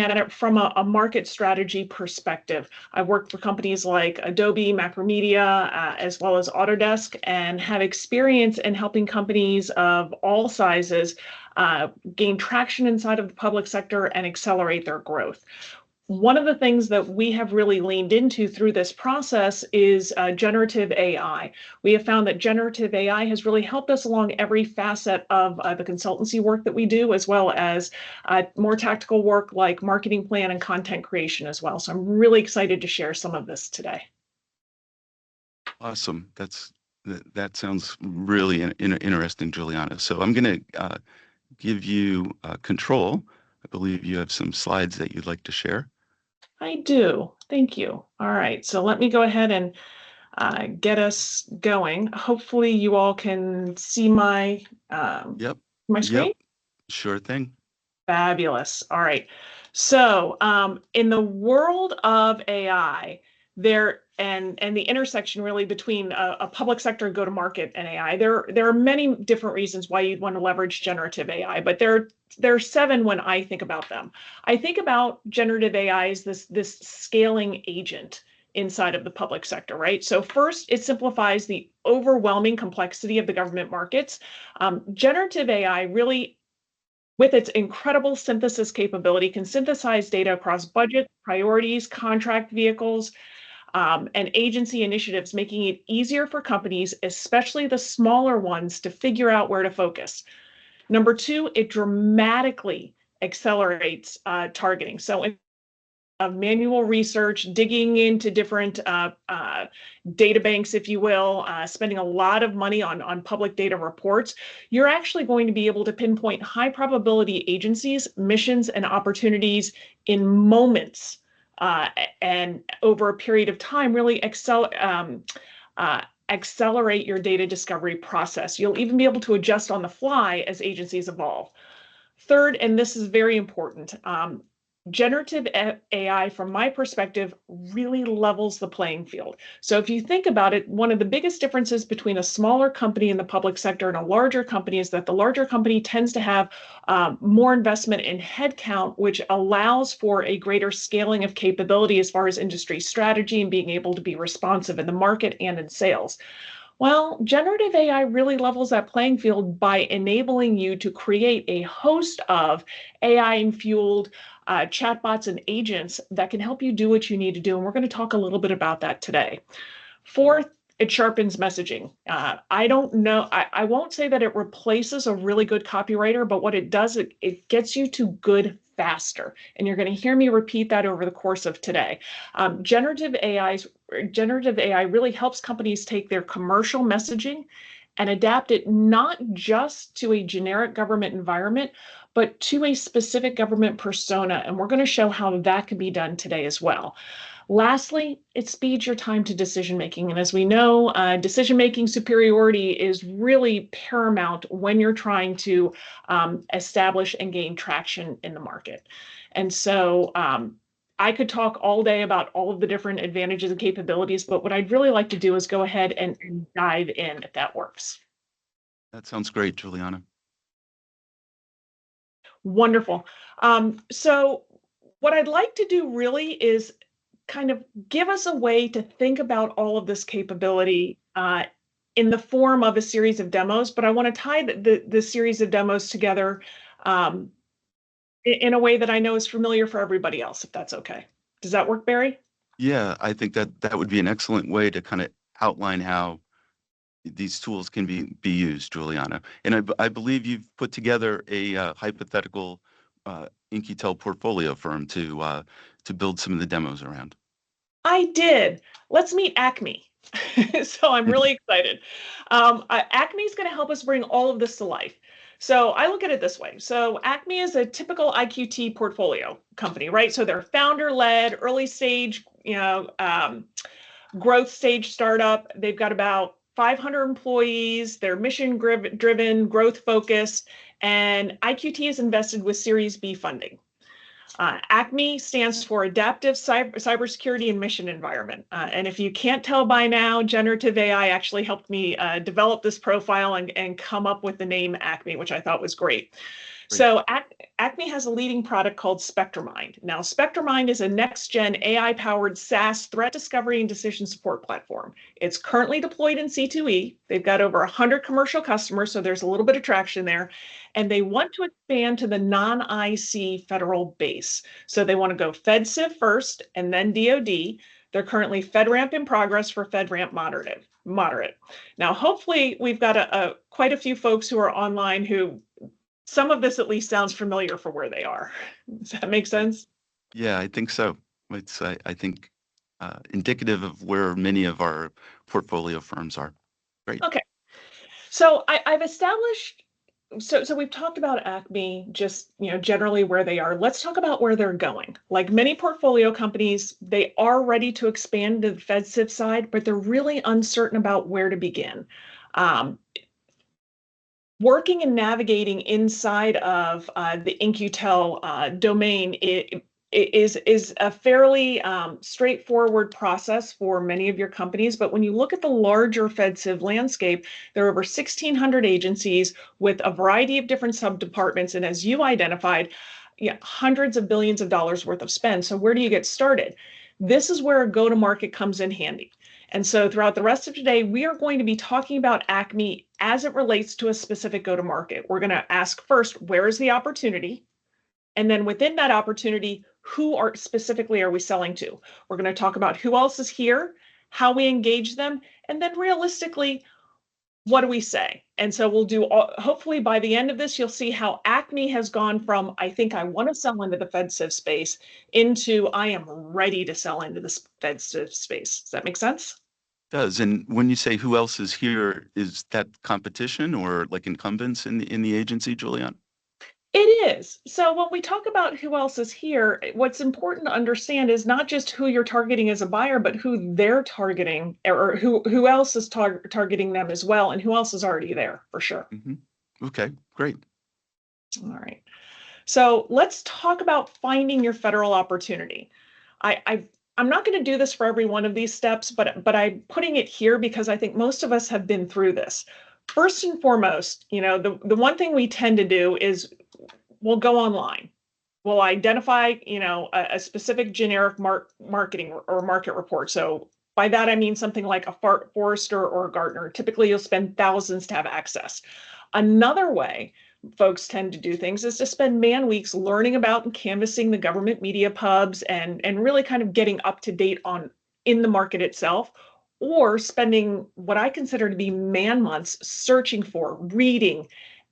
at it from a market strategy perspective. I've worked for companies like Adobe, Macromedia, as well as Autodesk, and have experience in helping companies of all sizes gain traction inside of the public sector and accelerate their growth. One of the things that we have really leaned into through this process is generative AI. We have found that generative AI has really helped us along every facet of the consultancy work that we do, as well as more tactical work like marketing plan and content creation as well. So I'm really excited to share some of this today. Awesome. That sounds really interesting, Juliana. So I'm going to give you control. I believe you have some slides that you'd like to share. I do. Thank you. All right. So let me go ahead and get us going. Hopefully you all can see my my screen. Yep. Sure thing. Fabulous. All right. So in the world of AI, and the intersection really between a public sector go-to-market and AI, there are many different reasons why you'd want to leverage generative AI, but there are 7 when I think about them. I think about generative AI as this scaling agent inside of the public sector, right? So first, it simplifies the overwhelming complexity of the government markets. Generative AI really, with its incredible synthesis capability, can synthesize data across budgets, priorities, contract vehicles, and agency initiatives, making it easier for companies, especially the smaller ones, to figure out where to focus. Number 2, it dramatically accelerates targeting. So of manual research, digging into different data banks, if you will, spending a lot of money on public data reports, you're actually going to be able to pinpoint high probability agencies, missions, and opportunities in moments, and over a period of time, really accelerate your data discovery process. You'll even be able to adjust on the fly as agencies evolve. Third, and this is very important, generative AI, from my perspective, really levels the playing field. So if you think about it, one of the biggest differences between a smaller company in the public sector and a larger company is that the larger company tends to have more investment in headcount, which allows for a greater scaling of capability as far as industry strategy and being able to be responsive in the market and in sales. Well, generative AI really levels that playing field by enabling you to create a host of AI-fueled chatbots and agents that can help you do what you need to do. And we're going to talk a little bit about that today. Fourth, it sharpens messaging. I don't know, I won't say that it replaces a really good copywriter, but what it does, it gets you to good faster. And you're going to hear me repeat that over the course of today. Generative AI really helps companies take their commercial messaging and adapt it not just to a generic government environment, but to a specific government persona. And we're going to show how that can be done today as well. Lastly, it speeds your time to decision-making. And as we know, decision-making superiority is really paramount when you're trying to establish and gain traction in the market. And so I could talk all day about all of the different advantages and capabilities, but what I'd really like to do is go ahead and dive in, if that works. That sounds great, Juliana. Wonderful. So what I'd like to do really is kind of give us a way to think about all of this capability in the form of a series of demos, but I want to tie the series of demos together in a way that I know is familiar for everybody else, if that's okay. Does that work, Barry? Yeah, I think that would be an excellent way to kind of outline how these tools can be used, Juliana. And I believe you've put together a hypothetical In-Q-Tel portfolio firm to build some of the demos around. I did. Let's meet Acme. So I'm really excited. Acme is going to help us bring all of this to life. So I look at it this way. So Acme is a typical IQT portfolio company, right? So they're founder-led, early stage, growth stage startup. They've got about 500 employees. They're mission-driven, growth-focused, and IQT is invested with Series B funding. ACME stands for Adaptive Cybersecurity and Mission Environment. And if you can't tell by now, generative AI actually helped me develop this profile and come up with the name ACME, which I thought was great. Great. So Acme has a leading product called SpectraMind. Now, SpectraMind is a next-gen AI-powered SaaS threat discovery and decision support platform. It's currently deployed in C2E. They've got over 100 commercial customers, so there's a little bit of traction there. And they want to expand to the non-IC federal base. So they want to go FedCiv first and then DoD. They're currently FedRAMP in progress for FedRAMP moderate. Now, hopefully, we've got quite a few folks who are online who some of this at least sounds familiar for where they are. Does that make sense? Yeah, I think so. It's, I think, indicative of where many of our portfolio firms are. Great. Okay. So I've established, so we've talked about Acme, just, generally where they are. Let's talk about where they're going. Like many portfolio companies, they are ready to expand to the FedCiv side, but they're really uncertain about where to begin. Working and navigating inside of the In-Q-Tel domain is a fairly straightforward process for many of your companies. But when you look at the larger FedCiv landscape, there are over 1,600 agencies with a variety of different sub-departments. And as you identified, hundreds of billions of dollars worth of spend. So where do you get started? This is where a go-to-market comes in handy. And so throughout the rest of today, we are going to be talking about Acme as it relates to a specific go-to-market. We're going to ask first, where is the opportunity? And then within that opportunity, who specifically are we selling to? We're going to talk about who else is here, how we engage them, and then realistically, what do we say? And so we'll do, hopefully by the end of this, you'll see how Acme has gone from, I think I want to sell into the FedCiv space, into I am ready to sell into the FedCiv space. Does that make sense? Does. And when you say who else is here, is that competition or like incumbents in the agency, Julian? It is. So when we talk about who else is here, what's important to understand is not just who you're targeting as a buyer, but who they're targeting, or who else is targeting them as well, and who else is already there for sure. Okay, great. All right. So let's talk about finding your federal opportunity. I'm not going to do this for every one of these steps, but I'm putting it here because I think most of us have been through this. First and foremost, the one thing we tend to do is we'll go online. We'll identify, a specific generic marketing or market report. So by that, I mean something like a Forrester or a Gartner. Typically, you'll spend thousands to have access. Another way folks tend to do things is to spend man weeks learning about and canvassing the government media pubs and really kind of getting up to date in the market itself, or spending what I consider to be man months searching for, reading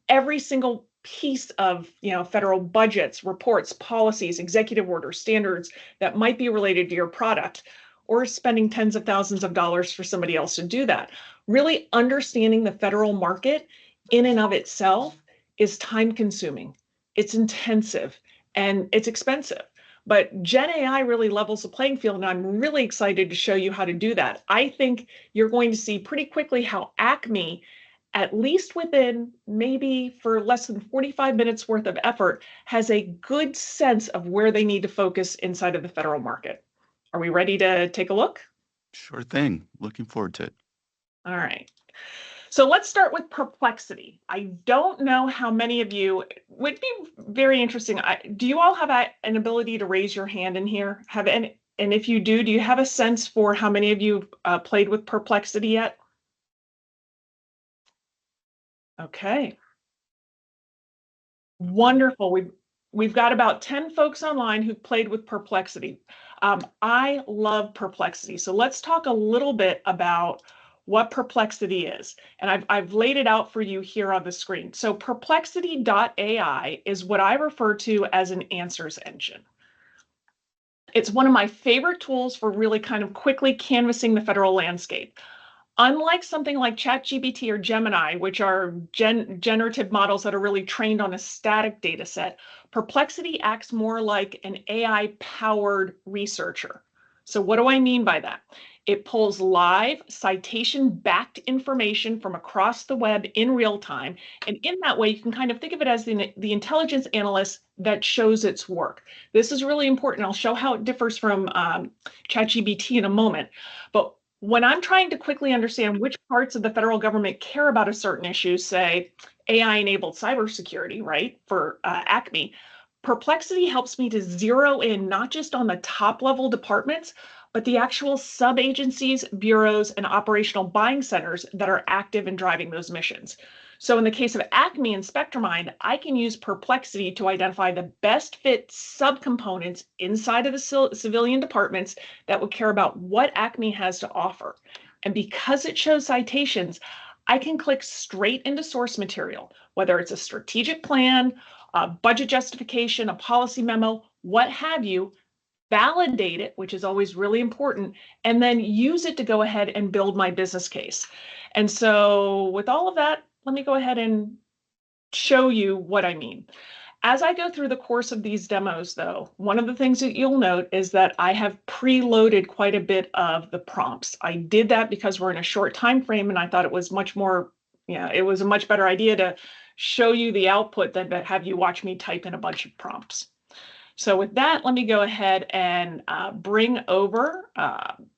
every single piece of federal budgets, reports, policies, executive orders, standards that might be related to your product, or spending tens of thousands of dollars for somebody else to do that. Really understanding the federal market in and of itself is time consuming, it's intensive, and it's expensive. But GenAI really levels the playing field, and I'm really excited to show you how to do that. I think you're going to see pretty quickly how Acme, at least within maybe for less than 45 minutes worth of effort, has a good sense of where they need to focus inside of the federal market. Are we ready to take a look? Sure thing. Looking forward to it. All right. So let's start with Perplexity. I don't know how many of you, would be very interesting. Do you all have an ability to raise your hand in here? And if you do you have a sense for how many of you played with Perplexity yet? Okay. Wonderful. We've got about 10 folks online who've played with Perplexity. I love Perplexity. So let's talk a little bit about what Perplexity is. And I've laid it out for you here on the screen. So Perplexity.ai is what I refer to as an answers engine. It's one of my favorite tools for really kind of quickly canvassing the federal landscape. Unlike something like ChatGPT or Gemini, which are generative models that are really trained on a static data set, Perplexity acts more like an AI-powered researcher. So what do I mean by that? It pulls live, citation-backed information from across the web in real time. And in that way, you can kind of think of it as the intelligence analyst that shows its work. This is really important. I'll show how it differs from ChatGPT in a moment. But when I'm trying to quickly understand which parts of the federal government care about a certain issue, say AI-enabled cybersecurity, right, for Acme, Perplexity helps me to zero in not just on the top level departments, but the actual sub-agencies, bureaus, and operational buying centers that are active in driving those missions. So in the case of Acme and SpectraMind, I can use Perplexity to identify the best fit subcomponents inside of the civilian departments that would care about what Acme has to offer. And because it shows citations, I can click straight into source material, whether it's a strategic plan, a budget justification, a policy memo, what have you, validate it, which is always really important, and then use it to go ahead and build my business case. And so with all of that, let me go ahead and show you what I mean. As I go through the course of these demos, though, one of the things that you'll note is that I have preloaded quite a bit of the prompts. I did that because we're in a short time frame, and I thought it was much more, it was a much better idea to show you the output than to have you watch me type in a bunch of prompts. So with that, let me go ahead and bring over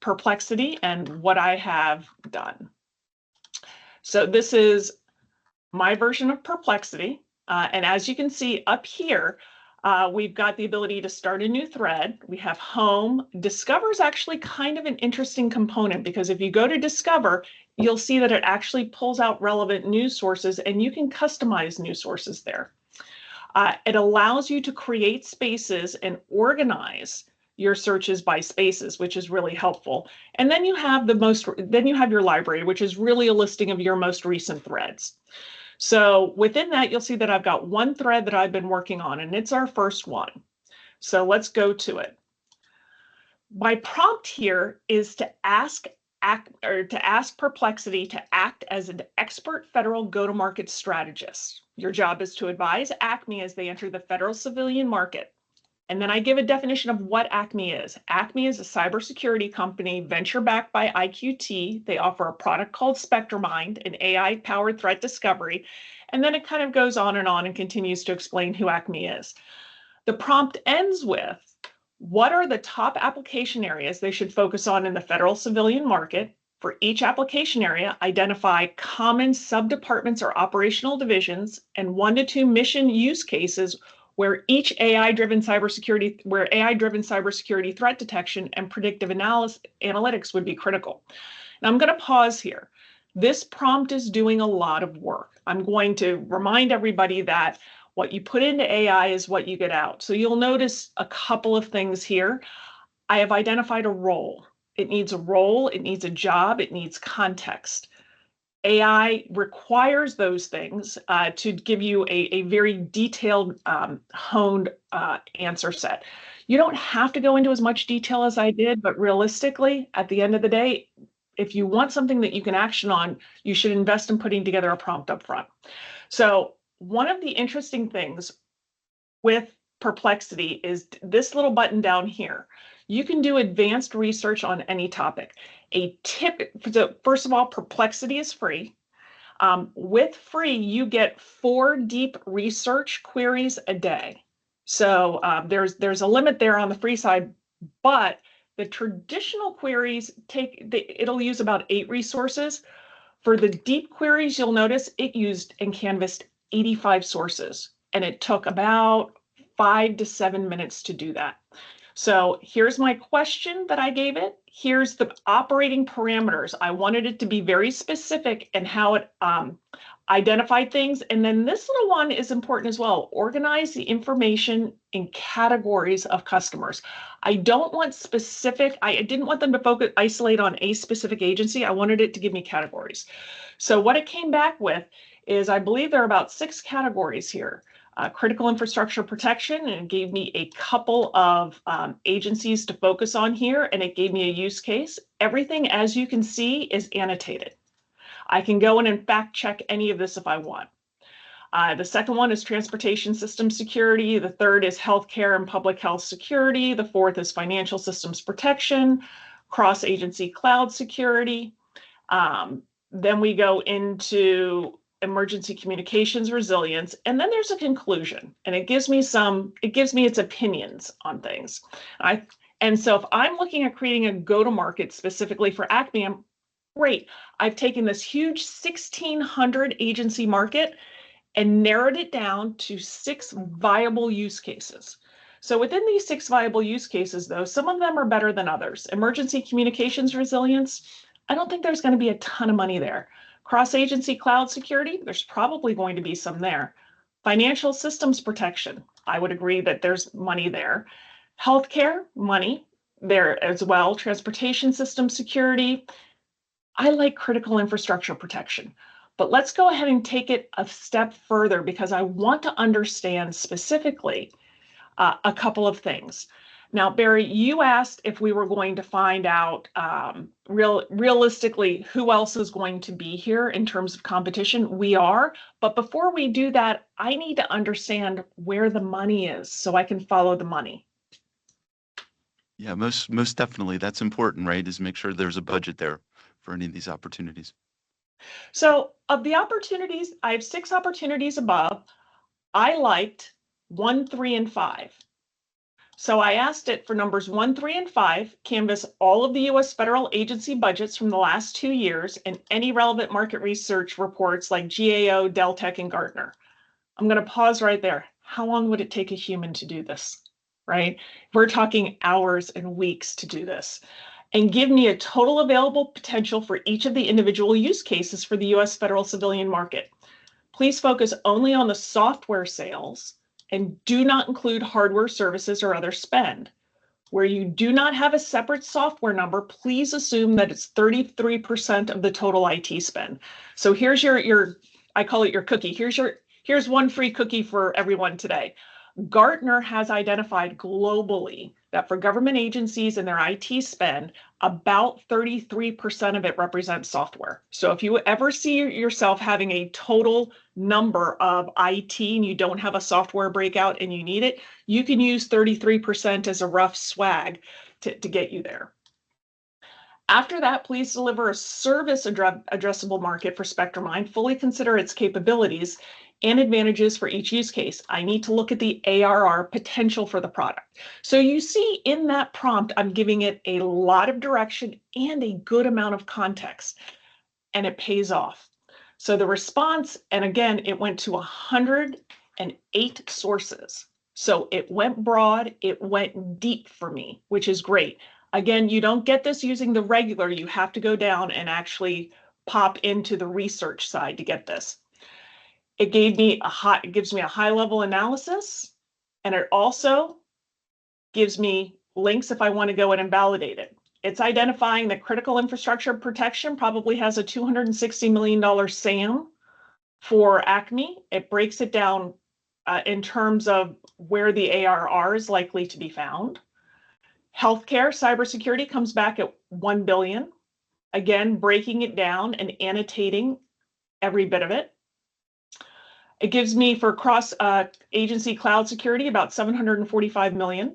Perplexity and what I have done. So this is my version of Perplexity. And as you can see up here, we've got the ability to start a new thread. We have home. Discover is actually kind of an interesting component because if you go to Discover, you'll see that it actually pulls out relevant news sources and you can customize news sources there. It allows you to create spaces and organize your searches by spaces, which is really helpful. And then you have your library, which is really a listing of your most recent threads. So within that, you'll see that I've got one thread that I've been working on, and it's our first one. So let's go to it. My prompt here is to ask Perplexity to act as an expert federal go-to-market strategist. Your job is to advise Acme as they enter the federal civilian market. And then I give a definition of what Acme is. Acme is a cybersecurity company venture-backed by IQT. They offer a product called SpectraMind, an AI-powered threat discovery. And then it kind of goes on and continues to explain who Acme is. The prompt ends with, what are the top application areas they should focus on in the federal civilian market? For each application area, identify common sub-departments or operational divisions and 1 to 2 mission use cases where AI-driven cybersecurity threat detection and predictive analytics would be critical. Now I'm going to pause here. This prompt is doing a lot of work. I'm going to remind everybody that what you put into AI is what you get out. So you'll notice a couple of things here. I have identified a role. It needs a role, it needs a job, it needs context. AI requires those things to give you a very detailed, honed answer set. You don't have to go into as much detail as I did, but realistically, at the end of the day, if you want something that you can action on, you should invest in putting together a prompt up front. So one of the interesting things with Perplexity is this little button down here. You can do advanced research on any topic. So first of all, Perplexity is free. With free, you get 4 deep research queries a day. So there's a limit there on the free side, but the traditional queries it'll use about 8 resources. For the deep queries, you'll notice it used and canvassed 85 sources, and it took about 5 to 7 minutes to do that. So here's my question that I gave it. Here's the operating parameters. I wanted it to be very specific in how it identified things. And then this little one is important as well. Organize the information in categories of customers. I don't want specific, I didn't want them to isolate on a specific agency. I wanted it to give me categories. So what it came back with is, I believe there are about 6 categories here. Critical infrastructure protection, and it gave me a couple of agencies to focus on here, and it gave me a use case. Everything, as you can see, is annotated. I can go in and fact check any of this if I want. The second one is transportation system security. The third is healthcare and public health security. The fourth is financial systems protection, cross-agency cloud security. Then we go into emergency communications resilience, and then there's a conclusion, and it gives me its opinions on things. And so if I'm looking at creating a go-to-market specifically for Acme, great. I've taken this huge 1,600 agency market and narrowed it down to 6 viable use cases. So within these 6 viable use cases, though, some of them are better than others. Emergency communications resilience, I don't think there's going to be a ton of money there. Cross-agency cloud security, there's probably going to be some there. Financial systems protection, I would agree that there's money there. Healthcare, money there as well. Transportation system security, I like critical infrastructure protection. But let's go ahead and take it a step further because I want to understand specifically a couple of things. Now, Barry, you asked if we were going to find out realistically who else is going to be here in terms of competition. We are, but before we do that, I need to understand where the money is so I can follow the money. Yeah, most definitely. That's important, right? Is make sure there's a budget there for any of these opportunities. So of the opportunities, I have 6 opportunities above. I liked 1, 3, and 5. So I asked it for numbers 1, 3, and 5, canvass all of the US federal agency budgets from the last 2 years and any relevant market research reports like GAO, Deltek, and Gartner. I'm going to pause right there. How long would it take a human to do this, right? We're talking hours and weeks to do this. And give me a total available potential for each of the individual use cases for the US federal civilian market. Please focus only on the software sales and do not include hardware services or other spend. Where you do not have a separate software number, please assume that it's 33% of the total IT spend. So here's your I call it your cookie. Here's one free cookie for everyone today. Gartner has identified globally that for government agencies and their IT spend, about 33% of it represents software. So if you ever see yourself having a total number of IT and you don't have a software breakout and you need it, you can use 33% as a rough swag to get you there. After that, please deliver a service addressable market for SpectrumMind. Fully consider its capabilities and advantages for each use case. I need to look at the ARR potential for the product. So you see in that prompt, I'm giving it a lot of direction and a good amount of context, and it pays off. So the response, and again, it went to 108 sources. So it went broad, it went deep for me, which is great. Again, you don't get this using the regular, you have to go down and actually pop into the research side to get this. It gives me a high level analysis, and it also gives me links if I want to go in and validate it. It's identifying that critical infrastructure protection probably has a $260 million SAM for Acme. It breaks it down in terms of where the ARR is likely to be found. Healthcare cybersecurity comes back at 1 billion. Again, breaking it down and annotating every bit of it. It gives me for cross agency cloud security about 745 million.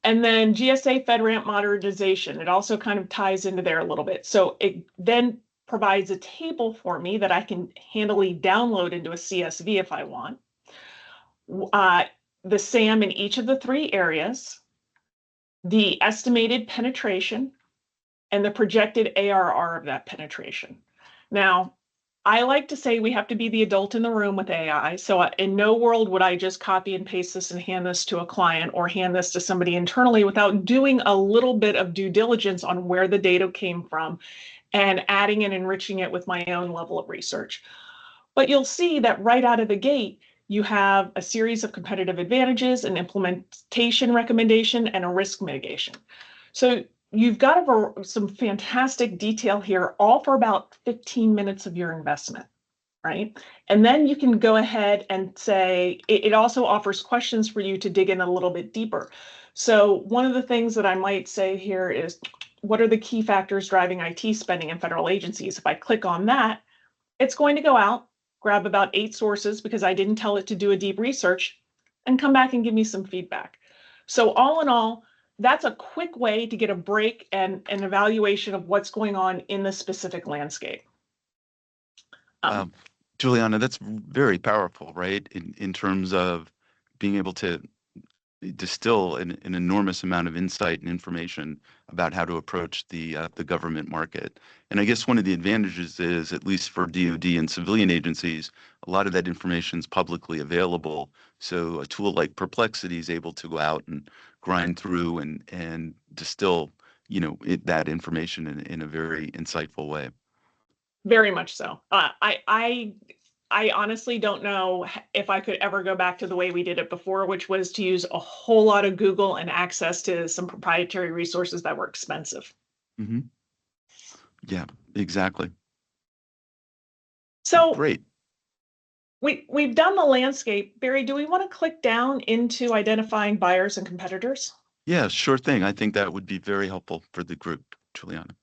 And then GSA FedRAMP modernization, it also kind of ties into there a little bit. So it then provides a table for me that I can handily download into a CSV if I want. The SAM in each of the 3 areas, the estimated penetration, and the projected ARR of that penetration. Now, I like to say we have to be the adult in the room with AI. So in no world would I just copy and paste this and hand this to a client or hand this to somebody internally without doing a little bit of due diligence on where the data came from and adding and enriching it with my own level of research. But you'll see that right out of the gate, you have a series of competitive advantages, an implementation recommendation, and a risk mitigation. So you've got some fantastic detail here, all for about 15 minutes of your investment, right? And then you can go ahead and say, it also offers questions for you to dig in a little bit deeper. So one of the things that I might say here is, what are the key factors driving IT spending in federal agencies? If I click on that, it's going to go out, grab about 8 sources because I didn't tell it to do a deep research, and come back and give me some feedback. So all in all, that's a quick way to get a break and an evaluation of what's going on in the specific landscape. Juliana, that's very powerful, right? In terms of being able to distill an enormous amount of insight and information about how to approach the government market. And I guess one of the advantages is, at least for DoD and civilian agencies, a lot of that information is publicly available. So a tool like Perplexity is able to go out and grind through and distill, that information in a very insightful way. Very much so. I honestly don't know if I could ever go back to the way we did it before, which was to use a whole lot of Google and access to some proprietary resources that were expensive. Hmm. Yeah, exactly. So Great. we've done the landscape. Barry, do we want to click down into identifying buyers and competitors? Yeah, sure thing. I think that would be very helpful for the group, Juliana.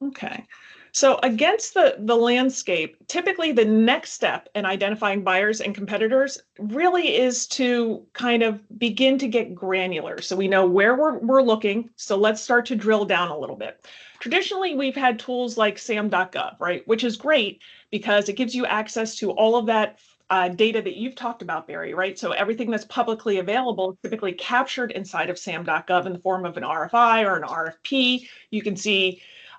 Okay. So against the landscape, typically the next step in identifying buyers and competitors really is to kind of begin to get granular. So we know where we're looking. So let's start to drill down a little bit. Traditionally, we've had tools like sam.gov, right? Which is great because it gives you access to all of that data that you've talked about, Barry, right? So everything that's publicly available is typically captured inside of sam.gov in the form of an RFI or an RFP.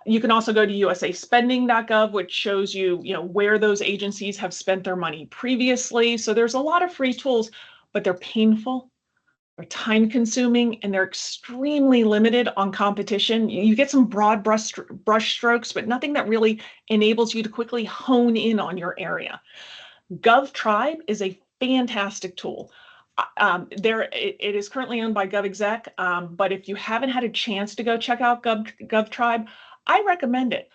You can also go to usaspending.gov, which shows you, where those agencies have spent their money previously. So there's a lot of free tools, but they're painful, they're time consuming, and they're extremely limited on competition. You get some broad brush strokes, but nothing that really enables you to quickly hone in on your area. GovTribe is a fantastic tool. It is currently owned by GovExec, but if you haven't had a chance to go check out GovTribe, I recommend it.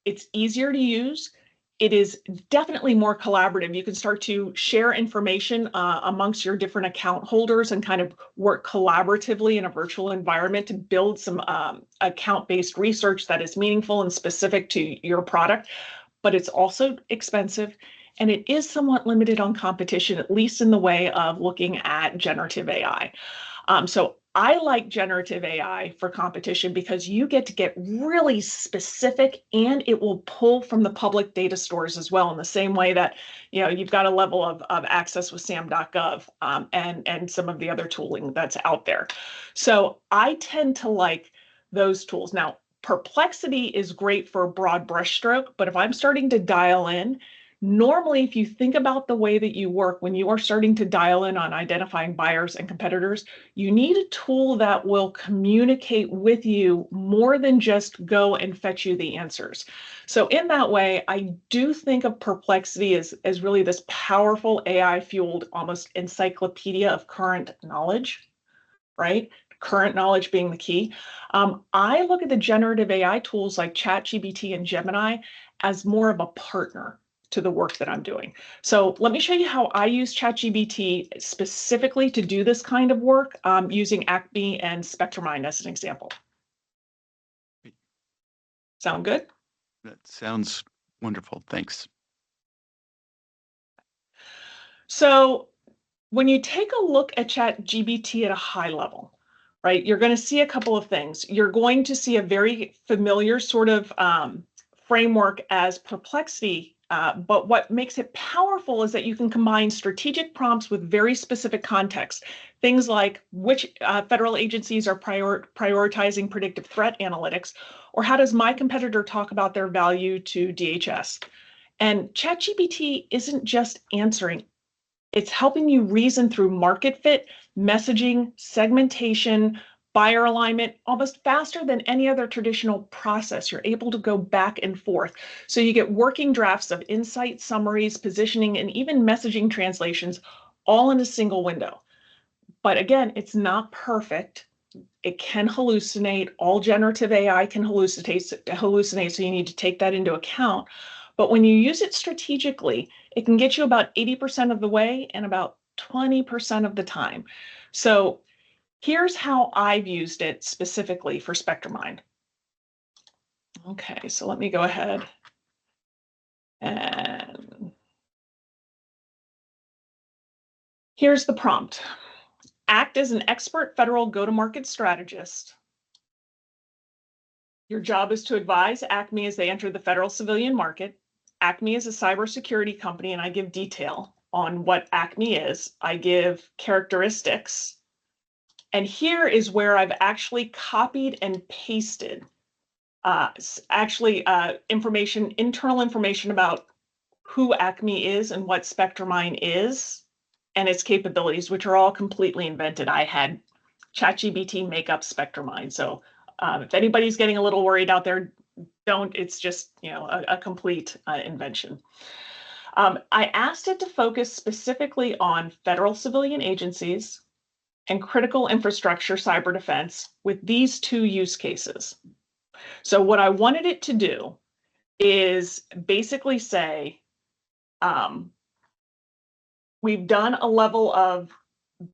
It's easier to use. It is definitely more collaborative. You can start to share information amongst your different account holders and kind of work collaboratively in a virtual environment to build some account-based research that is meaningful and specific to your product. But it's also expensive, and it is somewhat limited on competition, at least in the way of looking at generative AI. So I like generative AI for competition because you get to get really specific, and it will pull from the public data stores as well, in the same way that you've got a level of access with sam.gov and some of the other tooling that's out there. So I tend to like those tools. Now, Perplexity is great for a broad brushstroke, but if I'm starting to dial in, normally, if you think about the way that you work, when you are starting to dial in on identifying buyers and competitors, you need a tool that will communicate with you more than just go and fetch you the answers. So in that way, I do think of Perplexity as really this powerful AI-fueled almost encyclopedia of current knowledge, right? Current knowledge being the key. I look at the generative AI tools like ChatGPT and Gemini as more of a partner to the work that I'm doing. So let me show you how I use ChatGPT specifically to do this kind of work, using Acme and SpectraMind as an example. Sound good? That sounds wonderful. Thanks. So when you take a look at ChatGPT at a high level, right, you're going to see a couple of things. You're going to see a very familiar sort of framework as Perplexity, but what makes it powerful is that you can combine strategic prompts with very specific context. Things like which federal agencies are prioritizing predictive threat analytics, or how does my competitor talk about their value to DHS? And ChatGPT isn't just answering, it's helping you reason through market fit, messaging, segmentation, buyer alignment, almost faster than any other traditional process. You're able to go back and forth. So you get working drafts of insight, summaries, positioning, and even messaging translations all in a single window. But again, it's not perfect. It can hallucinate. All generative AI can hallucinate, so you need to take that into account. But when you use it strategically, it can get you about 80% of the way and about 20% of the time. So here's how I've used it specifically for SpectraMind. Okay, so let me go ahead and here's the prompt. Act as an expert federal go-to-market strategist. Your job is to advise Acme as they enter the federal civilian market. Acme is a cybersecurity company, and I give detail on what Acme is. I give characteristics And here is where I've actually copied and pasted internal information about who Acme is and what Spectromine is and its capabilities, which are all completely invented. I had ChatGPT make up Spectromine. So if anybody's getting a little worried out there, don't. It's just, a complete invention. I asked it to focus specifically on federal civilian agencies and critical infrastructure cyber defense with these two use cases. So what I wanted it to do is basically say, we've done a level of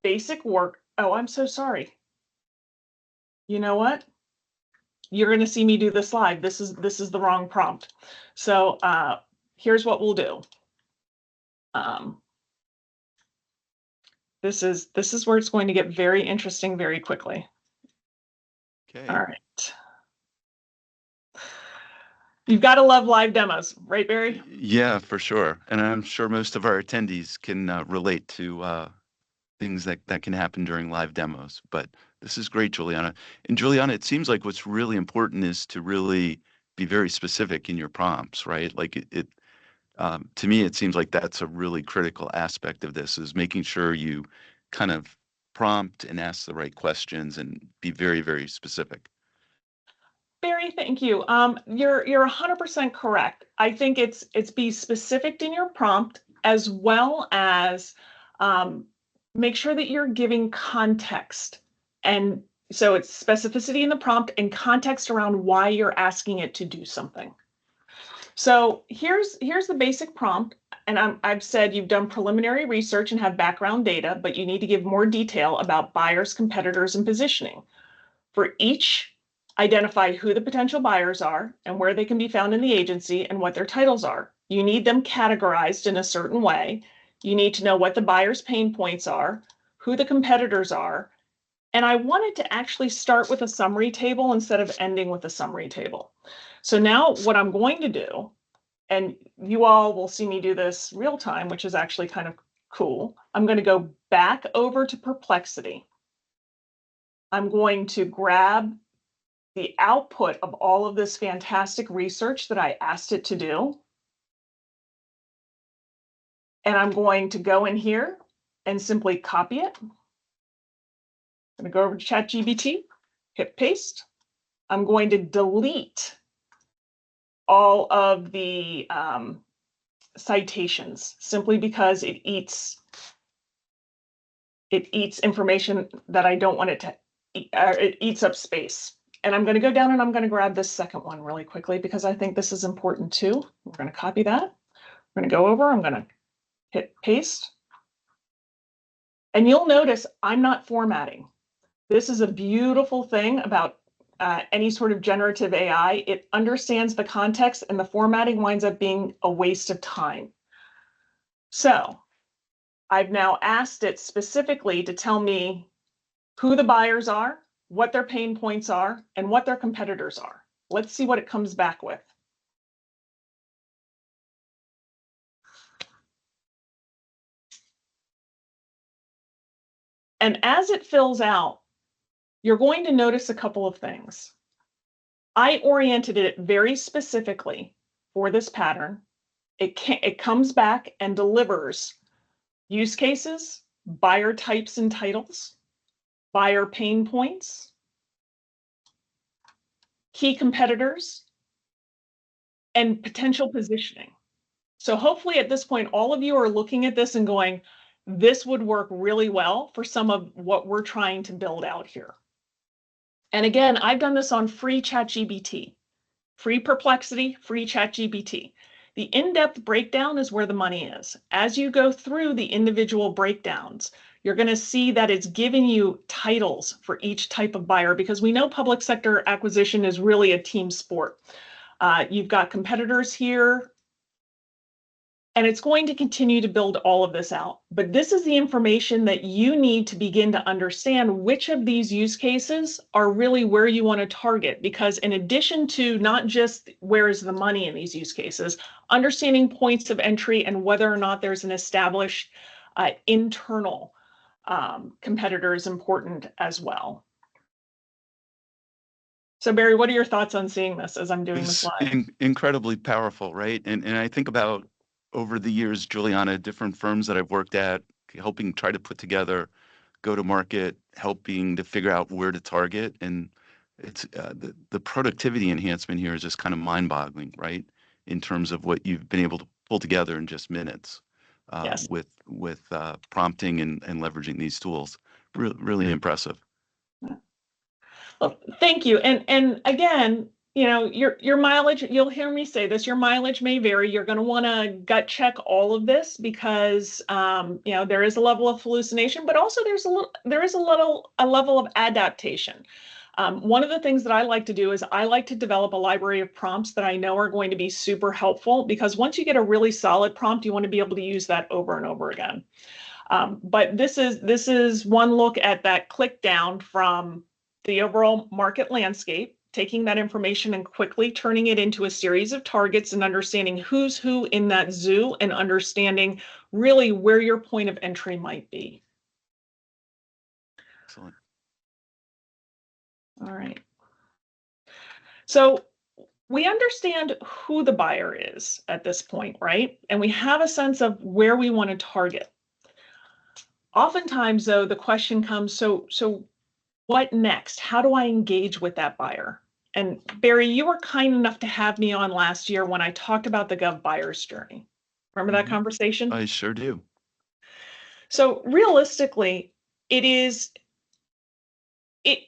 basic work. Oh, I'm so sorry. You know what? You're going to see me do this live. This is the wrong prompt. So here's what we'll do. This is where it's going to get very interesting very quickly. Okay. All right. You've got to love live demos, right, Barry? Yeah, for sure. And I'm sure most of our attendees can relate to things that can happen during live demos. But this is great, Juliana. And Juliana, it seems like what's really important is to really be very specific in your prompts, right? Like to me, it seems like that's a really critical aspect of this, is making sure you kind of prompt and ask the right questions and be very, very specific. Barry, thank you. You're 100% correct. I think it's be specific in your prompt, as well as make sure that you're giving context. And so it's specificity in the prompt and context around why you're asking it to do something. So here's the basic prompt. And I've said you've done preliminary research and have background data, but you need to give more detail about buyers, competitors, and positioning. For each, identify who the potential buyers are and where they can be found in the agency and what their titles are. You need them categorized in a certain way. You need to know what the buyer's pain points are, who the competitors are. And I wanted to actually start with a summary table instead of ending with a summary table. So now what I'm going to do, and you all will see me do this real time, which is actually kind of cool. I'm going to go back over to Perplexity. I'm going to grab the output of all of this fantastic research that I asked it to do. And I'm going to go in here and simply copy it. I'm going to go over to ChatGPT, hit paste. I'm going to delete all of the citations simply because it eats information that I don't want it to eat. It eats up space. And I'm going to go down and I'm going to grab this second one really quickly because I think this is important too. We're going to copy that. I'm going to go over, I'm going to hit paste. And you'll notice I'm not formatting. This is a beautiful thing about any sort of generative AI. It understands the context and the formatting winds up being a waste of time. So I've now asked it specifically to tell me who the buyers are, what their pain points are, and what their competitors are. Let's see what it comes back with. And as it fills out, you're going to notice a couple of things. I oriented it very specifically for this pattern. It comes back and delivers use cases, buyer types and titles, buyer pain points, key competitors, and potential positioning. So hopefully at this point, all of you are looking at this and going, this would work really well for some of what we're trying to build out here. And again, I've done this on free ChatGPT, free Perplexity, free ChatGPT. The in-depth breakdown is where the money is. As you go through the individual breakdowns, you're going to see that it's giving you titles for each type of buyer because we know public sector acquisition is really a team sport. You've got competitors here, and it's going to continue to build all of this out. But this is the information that you need to begin to understand which of these use cases are really where you want to target. Because in addition to not just where is the money in these use cases, understanding points of entry and whether or not there's an established internal competitor is important as well. So Barry, what are your thoughts on seeing this as I'm doing the It's slide? incredibly powerful, right? And I think about over the years, Juliana, different firms that I've worked at, helping try to put together go to market, helping to figure out where to target. And it's the productivity enhancement here is just kind of mind-boggling, right? In terms of what you've been able to pull together in just minutes Yes. with prompting and leveraging these tools. Really impressive. Well, thank you. And again, you know, your mileage, you'll hear me say this, your mileage may vary. You're going to want to gut check all of this because you know, there is a level of hallucination, but also there is a level of adaptation. One of the things that I like to do is I like to develop a library of prompts that I know are going to be super helpful, because once you get a really solid prompt, you want to be able to use that over and over again. But this is one look at that click down from the overall market landscape, taking that information and quickly turning it into a series of targets and understanding who's who in that zoo and understanding really where your point of entry might be. Excellent. All right. So we understand who the buyer is at this point, right? And we have a sense of where we want to target. Oftentimes, though, the question comes, so what next? How do I engage with that buyer? And Barry, you were kind enough to have me on last year when I talked about the Gov buyer's journey. Remember that Hmm. conversation? I sure do. So realistically, it is it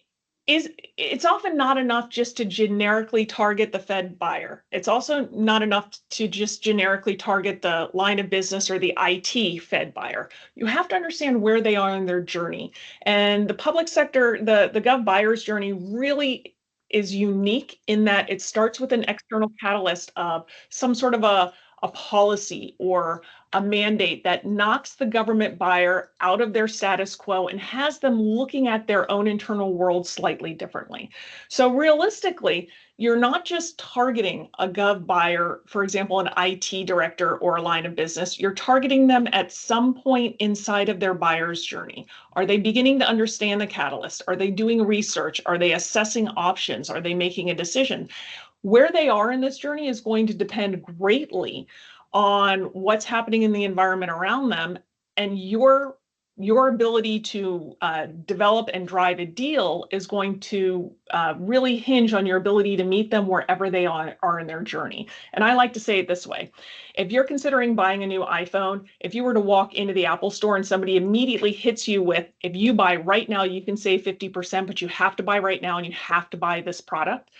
is it's often not enough just to generically target the Fed buyer. It's also not enough to just generically target the line of business or the IT Fed buyer. You have to understand where they are in their journey. And the public sector, the Gov buyer's journey really is unique in that it starts with an external catalyst of some sort of a policy or a mandate that knocks the government buyer out of their status quo and has them looking at their own internal world slightly differently. So realistically, you're not just targeting a gov buyer, for example, an IT director or a line of business, you're targeting them at some point inside of their buyer's journey. Are they beginning to understand the catalyst? Are they doing research? Are they assessing options? Are they making a decision? Where they are in this journey is going to depend greatly on what's happening in the environment around them, and your ability to develop and drive a deal is going to really hinge on your ability to meet them wherever they are in their journey. And I like to say it this way. If you're considering buying a new iPhone, if you were to walk into the Apple store and somebody immediately hits you with, if you buy right now, you can save 50%, but you have to buy right now and you have to buy this product,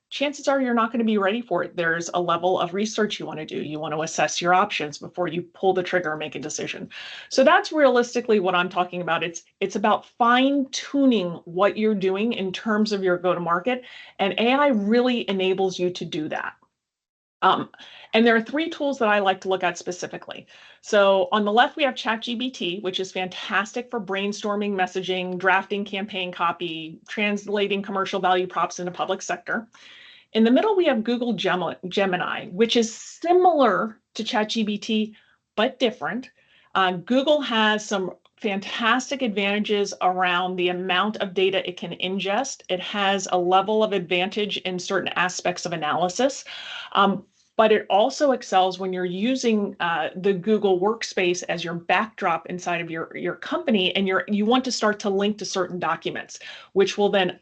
chances are you're not going to be ready for it. There's a level of research you want to do. You want to assess your options before you pull the trigger and make a decision. So that's realistically what I'm talking about. It's about fine-tuning what you're doing in terms of your go-to-market, and AI really enables you to do that. And there are three tools that I like to look at specifically. So on the left, we have ChatGPT, which is fantastic for brainstorming, messaging, drafting campaign copy, translating commercial value props into public sector. In the middle, we have Google Gemini, which is similar to ChatGPT, but different. Google has some fantastic advantages around the amount of data it can ingest. It has a level of advantage in certain aspects of analysis. But it also excels when you're using the Google Workspace as your backdrop inside of your company, and you want to start to link to certain documents, which will then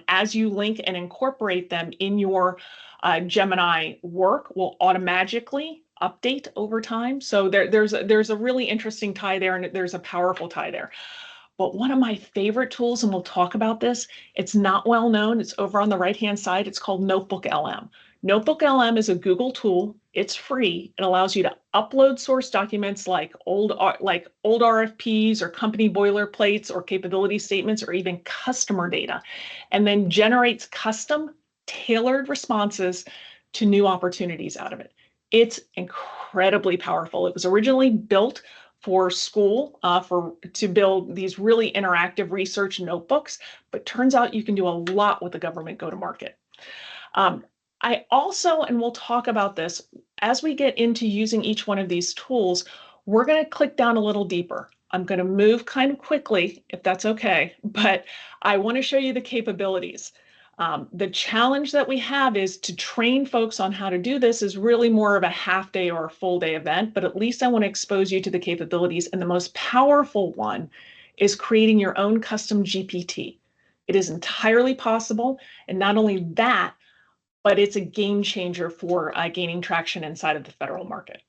as you link and incorporate them in your Gemini work, will automatically update over time. So there's a really interesting tie there, and there's a powerful tie there. But one of my favorite tools, and we'll talk about this, it's not well known. It's over on the right-hand side. It's called Notebook LM. Notebook LM is a Google tool. It's free. It allows you to upload source documents like old RFPs or company boilerplates or capability statements or even customer data, and then generates custom tailored responses to new opportunities out of it. It's incredibly powerful. It was originally built for school to build these really interactive research notebooks, but turns out you can do a lot with the government go-to-market. I also, and we'll talk about this, as we get into using each one of these tools, we're going to click down a little deeper. I'm going to move kind of quickly, if that's okay, but I want to show you the capabilities. The challenge that we have is to train folks on how to do this is really more of a half day or a full day event, but at least I want to expose you to the capabilities. And the most powerful one is creating your own custom GPT. It is entirely possible. And not only that, but it's a game changer for gaining traction inside of the federal market.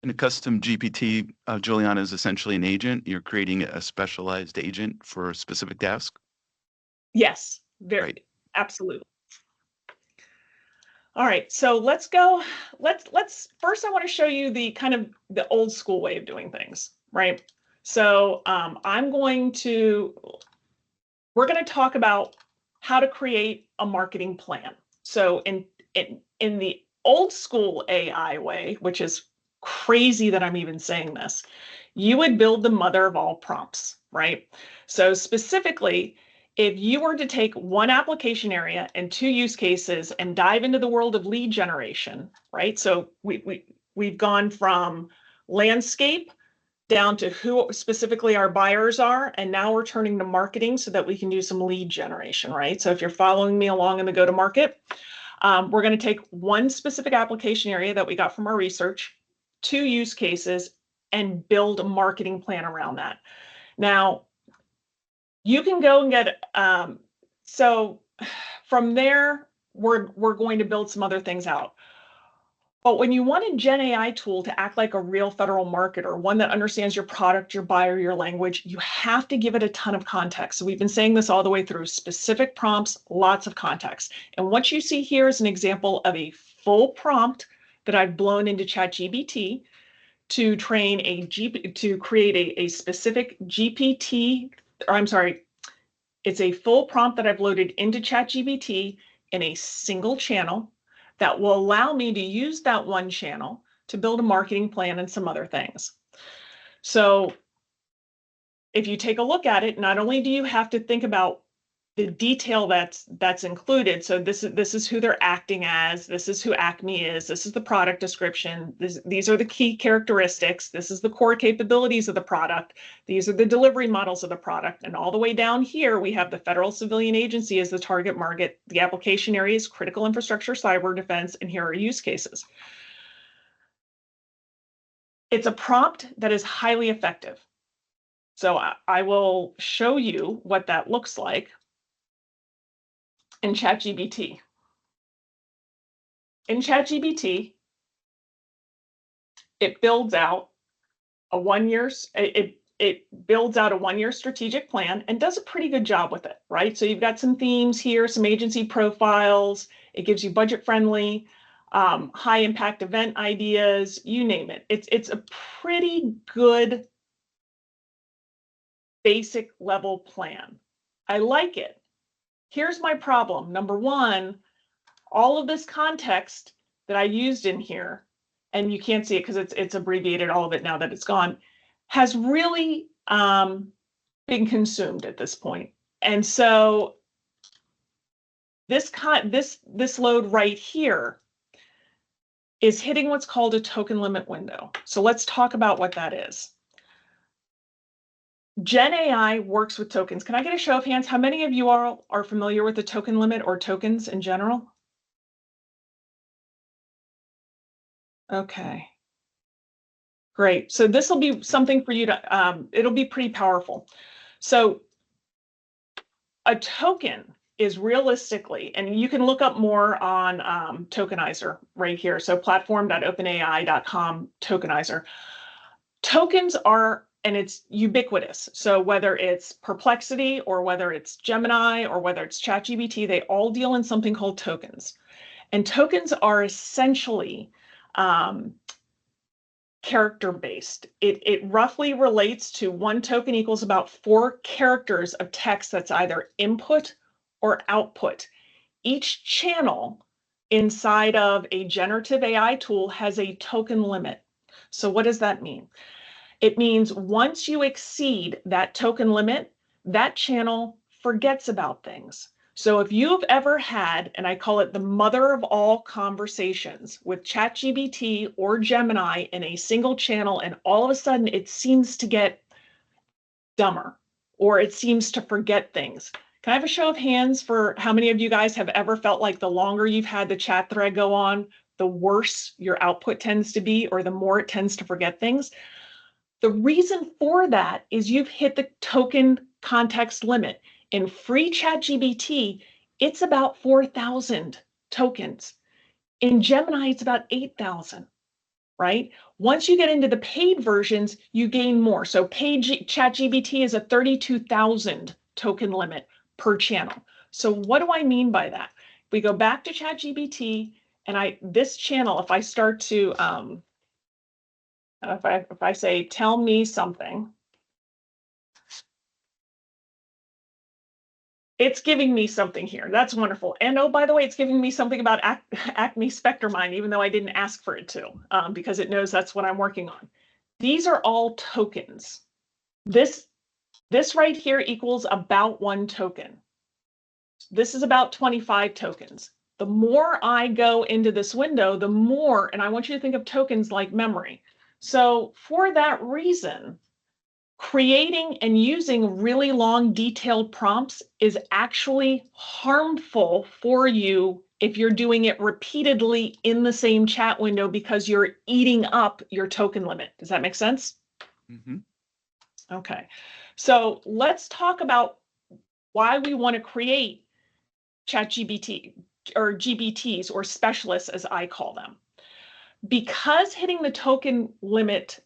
And a custom GPT, Juliana, is essentially an agent. You're creating a specialized agent for a specific task. Yes, very, Right. absolutely. All right, so let's go. Let's first I want to show you the kind of the old school way of doing things, right? So we're going to talk about how to create a marketing plan. So in the old school AI way, which is crazy that I'm even saying this, you would build the mother of all prompts, right? So specifically, if you were to take one application area and two use cases and dive into the world of lead generation, right? So we've gone from landscape down to who specifically our buyers are, and now we're turning to marketing so that we can do some lead generation, right? So if you're following me along in the go-to-market, we're going to take one specific application area that we got from our research, two use cases, and build a marketing plan around that. Now, you can go and get, so from there, we're going to build some other things out. But when you want a Gen AI tool to act like a real federal marketer, one that understands your product, your buyer, your language, you have to give it a ton of context. So we've been saying this all the way through: specific prompts, lots of context. And what you see here is an example of a full prompt that I've blown into ChatGPT to to create a specific GPT, or I'm sorry, it's a full prompt that I've loaded into ChatGPT in a single channel that will allow me to use that one channel to build a marketing plan and some other things. So if you take a look at it, not only do you have to think about the detail that's included. So this is who they're acting as. This is who Acme is. This is the product description. These are the key characteristics. This is the core capabilities of the product. These are the delivery models of the product. And all the way down here, we have the federal civilian agency as the target market. The application areas, critical infrastructure, cyber defense, and here are use cases. It's a prompt that is highly effective. So I will show you what that looks like in ChatGPT. In ChatGPT, it builds out a 1 year, it builds out a 1 year strategic plan and does a pretty good job with it, right? So you've got some themes here, some agency profiles. It gives you budget friendly, high impact event ideas, you name it. It's a pretty good basic level plan. I like it. Here's my problem. Number one, all of this context that I used in here, and you can't see it because it's abbreviated, all of it now that it's gone, has really been consumed at this point. And so this load right here is hitting what's called a token limit window. So let's talk about what that is. Gen AI works with tokens. Can I get a show of hands? How many of you are familiar with the token limit or tokens in general? Okay. Great. So this will be something for you to, it'll be pretty powerful. So a token is realistically, and you can look up more on Tokenizer right here. So platform.openai.com tokenizer. Tokens are, and it's ubiquitous. So whether it's Perplexity or whether it's Gemini or whether it's ChatGPT, they all deal in something called tokens. And tokens are essentially character-based. It roughly relates to one token equals about 4 characters of text that's either input or output. Each channel inside of a generative AI tool has a token limit. So what does that mean? It means once you exceed that token limit, that channel forgets about things. So if you've ever had, and I call it the mother of all conversations with ChatGPT or Gemini in a single channel, and all of a sudden it seems to get dumber or it seems to forget things. Can I have a show of hands for how many of you guys have ever felt like the longer you've had the chat thread go on, the worse your output tends to be, or the more it tends to forget things? The reason for that is you've hit the token context limit. In free ChatGPT, it's about 4,000 tokens. In Gemini, it's about 8,000, right? Once you get into the paid versions, you gain more. So paid ChatGPT is a 32,000 token limit per channel. So what do I mean by that? We go back to ChatGPT, and this channel, if I start to if I say, tell me something, it's giving me something here. That's wonderful. And oh, by the way, it's giving me something about Acme Spectromine, even though I didn't ask for it to, because it knows that's what I'm working on. These are all tokens. This right here equals about 1 token. This is about 25 tokens. The more I go into this window, the more, and I want you to think of tokens like memory. So for that reason, creating and using really long, detailed prompts is actually harmful for you if you're doing it repeatedly in the same chat window because you're eating up your token limit. Does that make sense? Mm-hmm. Okay. So let's talk about why we want to create ChatGPT or GBTs or specialists, as I call them. Because hitting the token limit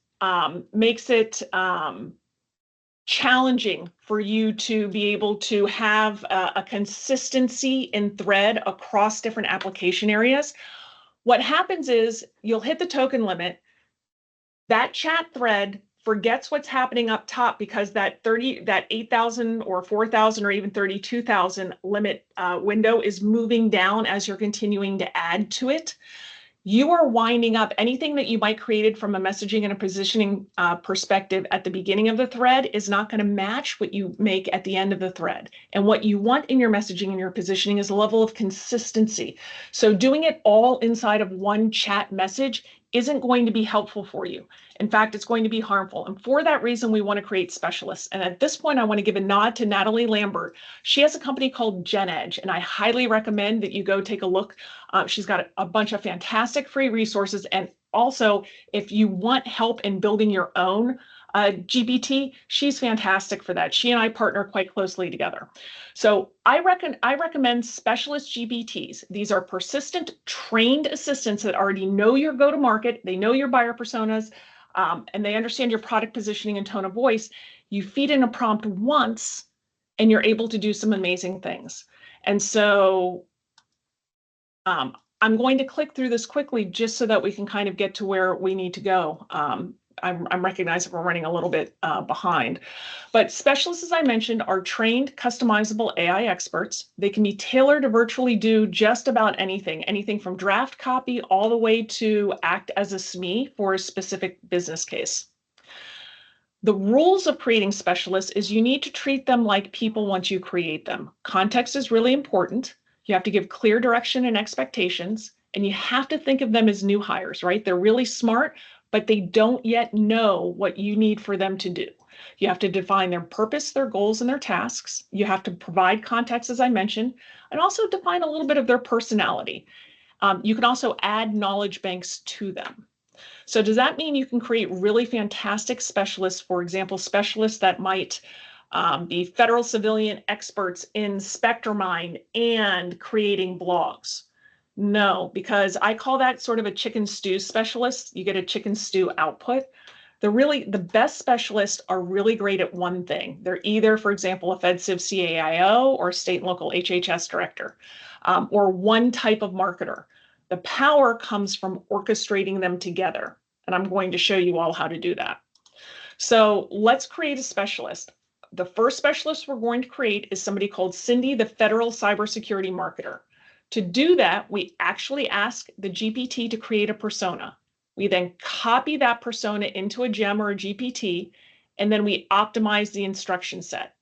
makes it challenging for you to be able to have a consistency in thread across different application areas. What happens is you'll hit the token limit, that chat thread forgets what's happening up top because that 8,000 or 4,000 or even 32,000 limit window is moving down as you're continuing to add to it. You are winding up anything that you might created from a messaging and a positioning perspective at the beginning of the thread is not going to match what you make at the end of the thread. And what you want in your messaging and your positioning is a level of consistency. So doing it all inside of one chat message isn't going to be helpful for you. In fact, it's going to be harmful. And for that reason, we want to create specialists. And at this point, I want to give a nod to Natalie Lambert. She has a company called GenEdge, and I highly recommend that you go take a look. She's got a bunch of fantastic free resources. And also, if you want help in building your own GPT, she's fantastic for that. She and I partner quite closely together. So I recommend specialist GPTs. These are persistent, trained assistants that already know your go-to-market, they know your buyer personas, and they understand your product positioning and tone of voice. You feed in a prompt once, and you're able to do some amazing things. And so I'm going to click through this quickly just so that we can kind of get to where we need to go. I'm recognizing we're running a little bit behind. But specialists, as I mentioned, are trained, customizable AI experts. They can be tailored to virtually do just about anything from draft copy all the way to act as a SME for a specific business case. The rules of creating specialists is you need to treat them like people once you create them. Context is really important. You have to give clear direction and expectations, and you have to think of them as new hires, right? They're really smart, but they don't yet know what you need for them to do. You have to define their purpose, their goals, and their tasks. You have to provide context, as I mentioned, and also define a little bit of their personality. You can also add knowledge banks to them. So does that mean you can create really fantastic specialists, for example, specialists that might be federal civilian experts in Spectromine and creating blogs? No, because I call that sort of a chicken stew specialist. You get a chicken stew output. The best specialists are really great at one thing. They're either, for example, a FedCiv CAIO or state and local HHS director, or one type of marketer. The power comes from orchestrating them together. And I'm going to show you all how to do that. So let's create a specialist. The first specialist we're going to create is somebody called Cindy, the Federal Cybersecurity Marketer. To do that, we actually ask the GPT to create a persona. We then copy that persona into a gem or a GPT, and then we optimize the instruction set.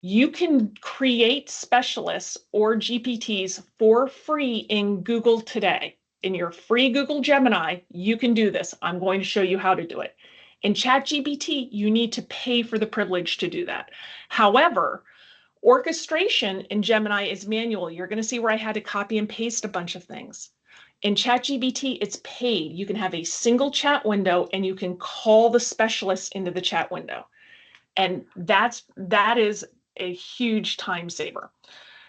You can create specialists or GPTs for free in Google today. In your free Google Gemini, you can do this. I'm going to show you how to do it. In ChatGPT, you need to pay for the privilege to do that. However, orchestration in Gemini is manual. You're going to see where I had to copy and paste a bunch of things. In ChatGPT, it's paid. You can have a single chat window and you can call the specialist into the chat window. And that is a huge time saver.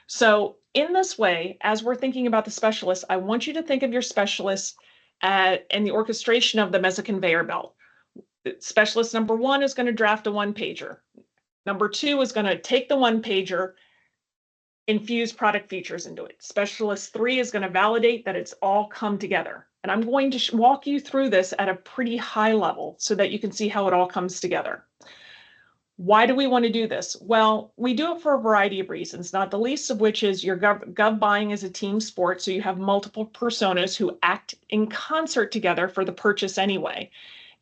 So in this way, as we're thinking about the specialists, I want you to think of your specialists and the orchestration of them as a conveyor belt. Specialist number one is going to draft a one-pager. Number two is going to take the one-pager, infuse product features into it. Specialist three is going to validate that it's all come together. And I'm going to walk you through this at a pretty high level so that you can see how it all comes together. Why do we want to do this? Well, we do it for a variety of reasons, not the least of which is your gov buying is a team sport, so you have multiple personas who act in concert together for the purchase anyway.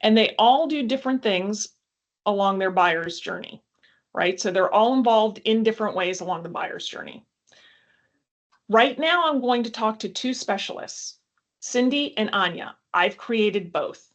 And they all do different things along their buyer's journey, right? So they're all involved in different ways along the buyer's journey. Right now, I'm going to talk to two specialists, Cindy and Anya. I've created both.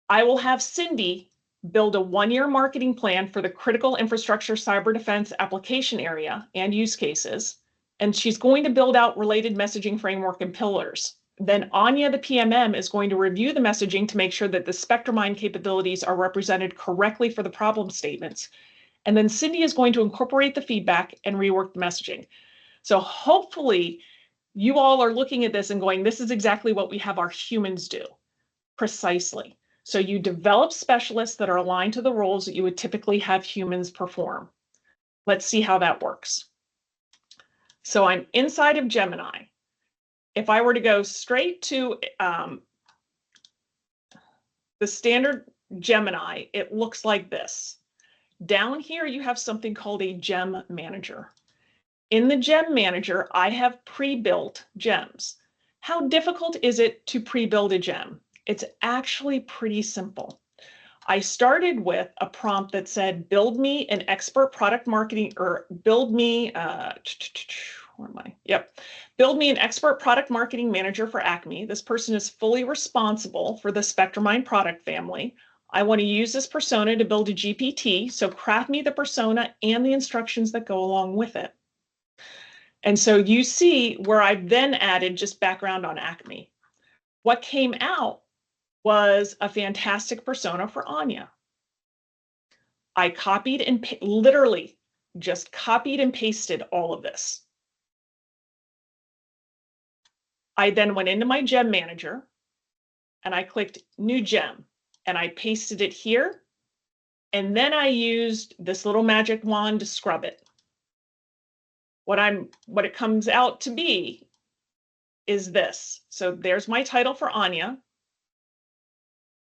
I will have Cindy build a one-year marketing plan for the critical infrastructure cyber defense application area and use cases. And she's going to build out related messaging framework and pillars. Then Anya, the PMM, is going to review the messaging to make sure that the SpectraMind capabilities are represented correctly for the problem statements. And then Cindy is going to incorporate the feedback and rework the messaging. So hopefully you all are looking at this and going, this is exactly what we have our humans do. Precisely. So you develop specialists that are aligned to the roles that you would typically have humans perform. Let's see how that works. So I'm inside of Gemini. If I were to go straight to the standard Gemini, it looks like this. Down here, you have something called a gem manager. In the gem manager, I have pre-built gems. How difficult is it to pre-build a gem? It's actually pretty simple. I started with a prompt that said, build me an expert product marketing, or build me, where am I? Yep. Build me an expert product marketing manager for Acme. This person is fully responsible for the SpectraMind product family. I want to use this persona to build a GPT, so craft me the persona and the instructions that go along with it. And so you see where I've then added just background on Acme. What came out was a fantastic persona for Anya. I copied and literally just copied and pasted all of this. I then went into my gem manager and I clicked new gem and I pasted it here. And then I used this little magic wand to scrub it. What it comes out to be is this. So there's my title for Anya.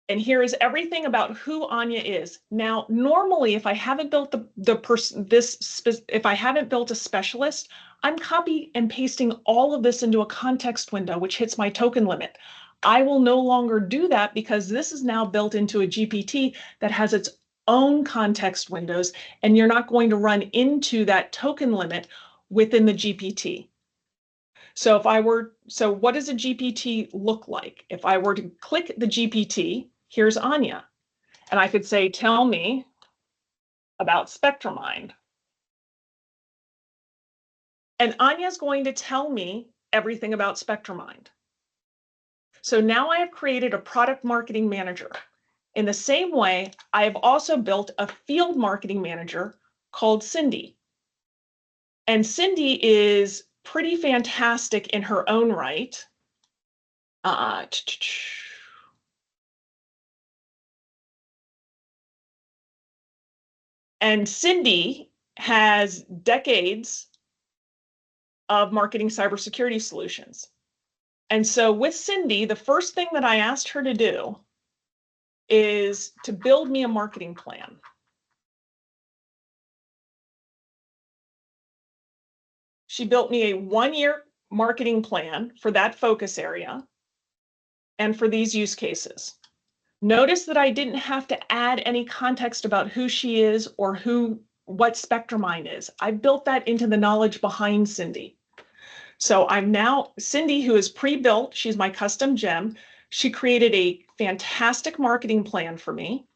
And here is everything about who Anya is. Now, normally, if I haven't built if I haven't built a specialist, I'm copy and pasting all of this into a context window, which hits my token limit. I will no longer do that because this is now built into a GPT that has its own context windows, and you're not going to run into that token limit within the GPT. So what does a GPT look like? If I were to click the GPT, here's Anya. And I could say, tell me about SpectraMind. And Anya's going to tell me everything about SpectraMind. So now I have created a product marketing manager. In the same way, I have also built a field marketing manager called Cindy. And Cindy is pretty fantastic in her own right. And Cindy has decades of marketing cybersecurity solutions. And so with Cindy, the first thing that I asked her to do is to build me a marketing plan. She built me a one-year marketing plan for that focus area and for these use cases. Notice that I didn't have to add any context about who she is or who what Spectrumine is. I built that into the knowledge behind Cindy. So I'm now, Cindy, who is pre-built, she's my custom gem. She created a fantastic marketing plan for me,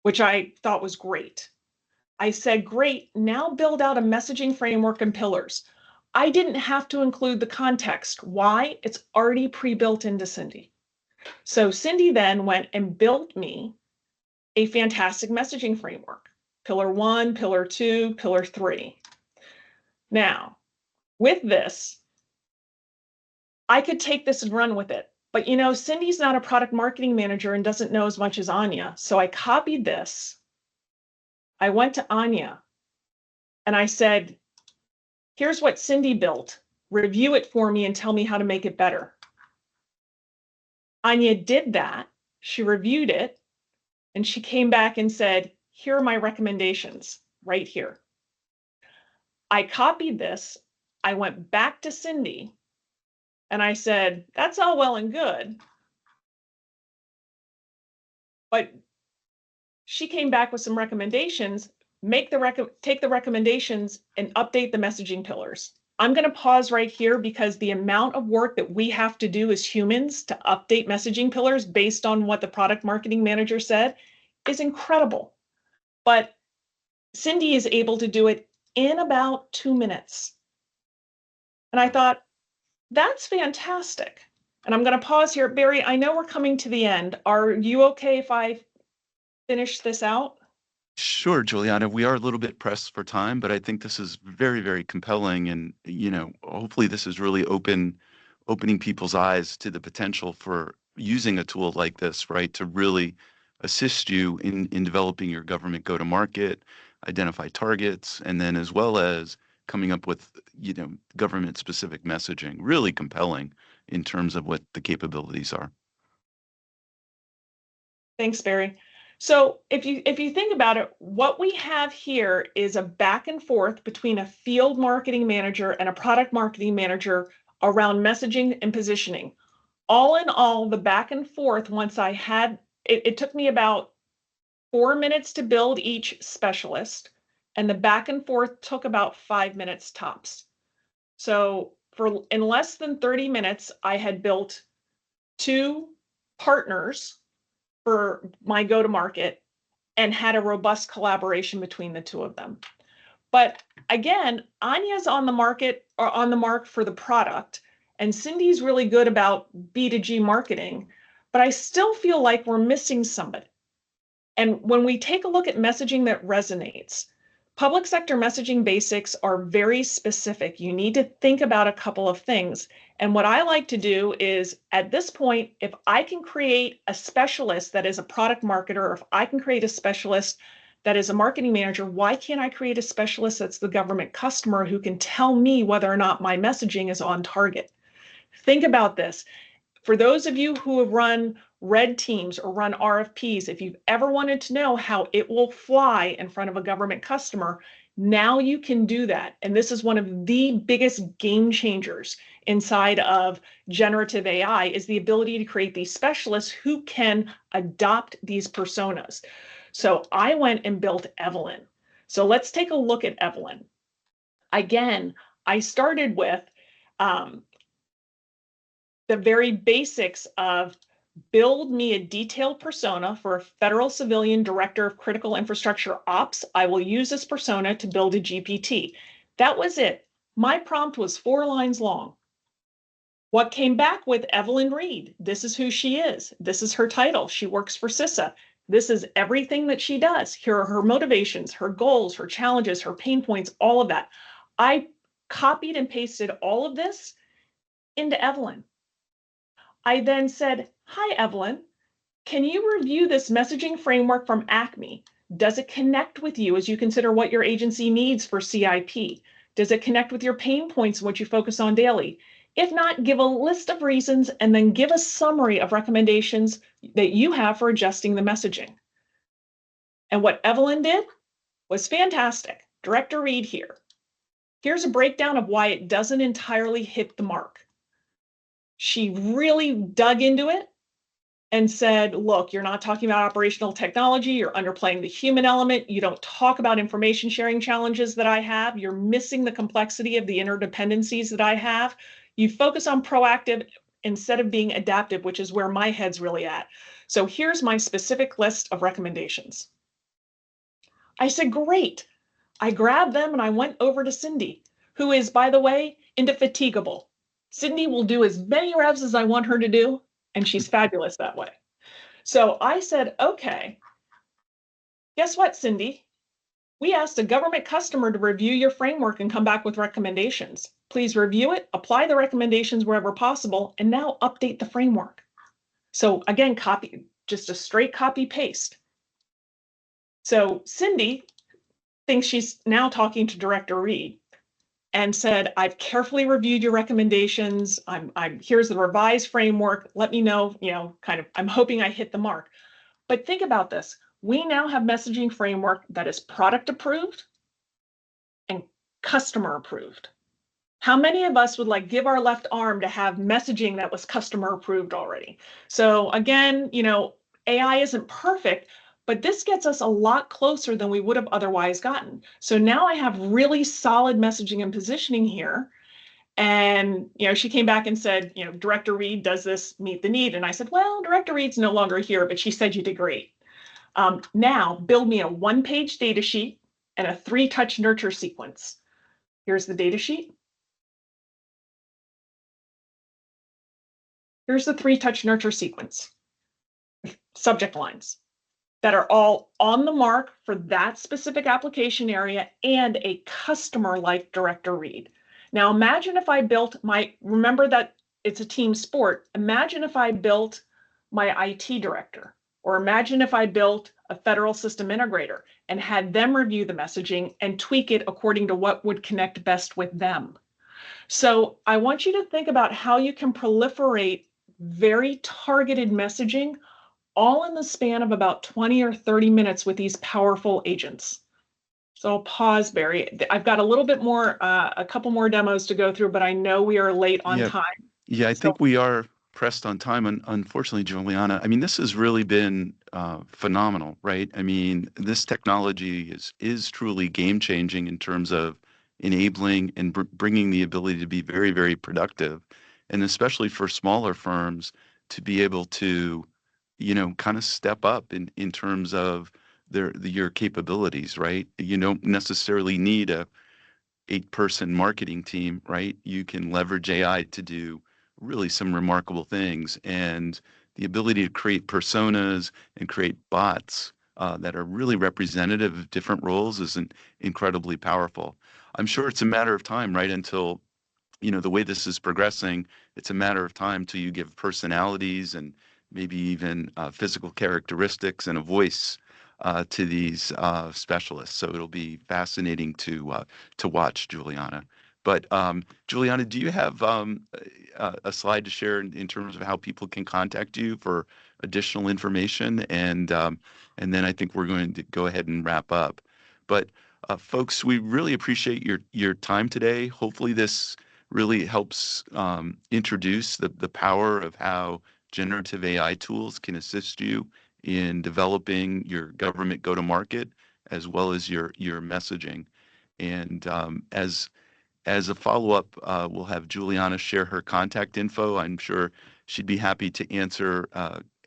which I thought was great. I said, great, now build out a messaging framework and pillars. I didn't have to include the context. Why? It's already pre-built into Cindy. So Cindy then went and built me a fantastic messaging framework. Pillar 1, Pillar 2, Pillar 3. Now, with this, I could take this and run with it. But Cindy's not a product marketing manager and doesn't know as much as Anya. So I copied this. I went to Anya and I said, here's what Cindy built. Review it for me and tell me how to make it better. Anya did that. She reviewed it and she came back and said, here are my recommendations right here. I copied this. I went back to Cindy and I said, that's all well and good. But she came back with some recommendations. Take the recommendations and update the messaging pillars. I'm going to pause right here because the amount of work that we have to do as humans to update messaging pillars based on what the product marketing manager said is incredible. But Cindy is able to do it in about 2 minutes. And I thought, that's fantastic. And I'm going to pause here. Barry, I know we're coming to the end. Are you okay if I finish this out? Sure, Juliana. We are a little bit pressed for time, but I think this is very, very compelling, and hopefully this is really opening people's eyes to the potential for using a tool like this, right, to really assist you in developing your government go-to-market, identify targets, and then as well as coming up with government-specific messaging. Really compelling in terms of what the capabilities are. Thanks, Barry. So if you think about it, what we have here is a back and forth between a field marketing manager and a product marketing manager around messaging and positioning. All in all, the back and forth, once I had, it took me about 4 minutes to build each specialist, and the back and forth took about 5 minutes tops. So in less than 30 minutes, I had built 2 partners for my go-to-market and had a robust collaboration between the 2 of them. But again, Anya's on the mark for the product, and Cindy's really good about B2G marketing, but I still feel like we're missing somebody. And when we take a look at messaging that resonates, public sector messaging basics are very specific. You need to think about a couple of things. And what I like to do is, at this point, if I can create a specialist that is a product marketer, or if I can create a specialist that is a marketing manager, why can't I create a specialist that's the government customer who can tell me whether or not my messaging is on target? Think about this. For those of you who have run red teams or run RFPs, if you've ever wanted to know how it will fly in front of a government customer, now you can do that. And this is one of the biggest game changers inside of generative AI, is the ability to create these specialists who can adopt these personas. So I went and built Evelyn. So let's take a look at Evelyn. Again, I started with the very basics of build me a detailed persona for a federal civilian director of critical infrastructure ops. I will use this persona to build a GPT. That was it. My prompt was 4 lines long. What came back with Evelyn Reed? This is who she is. This is her title. She works for CISA. This is everything that she does. Here are her motivations, her goals, her challenges, her pain points, all of that. I copied and pasted all of this into Evelyn. I then said, hi, Evelyn, can you review this messaging framework from Acme? Does it connect with you as you consider what your agency needs for CIP? Does it connect with your pain points and what you focus on daily? If not, give a list of reasons and then give a summary of recommendations that you have for adjusting the messaging. And what Evelyn did was fantastic. Director Reed here. Here's a breakdown of why it doesn't entirely hit the mark. She really dug into it. and said, look, you're not talking about operational technology, you're underplaying the human element, you don't talk about information sharing challenges that I have, you're missing the complexity of the interdependencies that I have. You focus on proactive instead of being adaptive, which is where my head's really at. So here's my specific list of recommendations. I said, great. I grabbed them and I went over to Cindy, who is, by the way, indefatigable. Cindy will do as many revs as I want her to do, and she's fabulous that way. So I said, okay, guess what, Cindy? We asked a government customer to review your framework and come back with recommendations. Please review it, apply the recommendations wherever possible, and now update the framework. So again, copy, just a straight copy paste. So Cindy thinks she's now talking to Director Reed and said, I've carefully reviewed your recommendations. Here's the revised framework. Let me know, I'm hoping I hit the mark. But think about this. We now have messaging framework that is product approved and customer approved. How many of us would give our left arm to have messaging that was customer approved already? So again, AI isn't perfect, but this gets us a lot closer than we would have otherwise gotten. So now I have really solid messaging and positioning here. And, she came back and said, Director Reed, does this meet the need? And I said, well, Director Reed's no longer here, but she said you did great. Now build me a one-page data sheet and a 3-touch nurture sequence. Here's the data sheet. Here's the 3-touch nurture sequence. Subject lines that are all on the mark for that specific application area and a customer like Director Reed. Now imagine if I built remember that it's a team sport. Imagine if I built my IT director, or imagine if I built a federal system integrator and had them review the messaging and tweak it according to what would connect best with them. So I want you to think about how you can proliferate very targeted messaging all in the span of about 20 or 30 minutes with these powerful agents. So I'll pause, Barry. I've got a little bit more, a couple more demos to go through, but I know we are late on Yeah, time. yeah, I So think we are pressed on time. And unfortunately, Juliana, I mean, this has really been phenomenal, right? I mean, this technology is truly game changing in terms of enabling and bringing the ability to be very, very productive, and especially for smaller firms to be able to, kind of step up in terms of your capabilities, right? You don't necessarily need a 8-person marketing team, right? You can leverage AI to do really some remarkable things. And the ability to create personas and create bots that are really representative of different roles is incredibly powerful. I'm sure it's a matter of time, right? Until, the way this is progressing, it's a matter of time till you give personalities and maybe even physical characteristics and a voice to these specialists. So it'll be fascinating to watch, Juliana. But Juliana, do you have a slide to share in terms of how people can contact you for additional information? And then I think we're going to go ahead and wrap up. But folks, we really appreciate your time today. Hopefully, this really helps introduce the power of how generative AI tools can assist you in developing your government go-to-market as well as your messaging. And as a follow-up, we'll have Juliana share her contact info. I'm sure she'd be happy to answer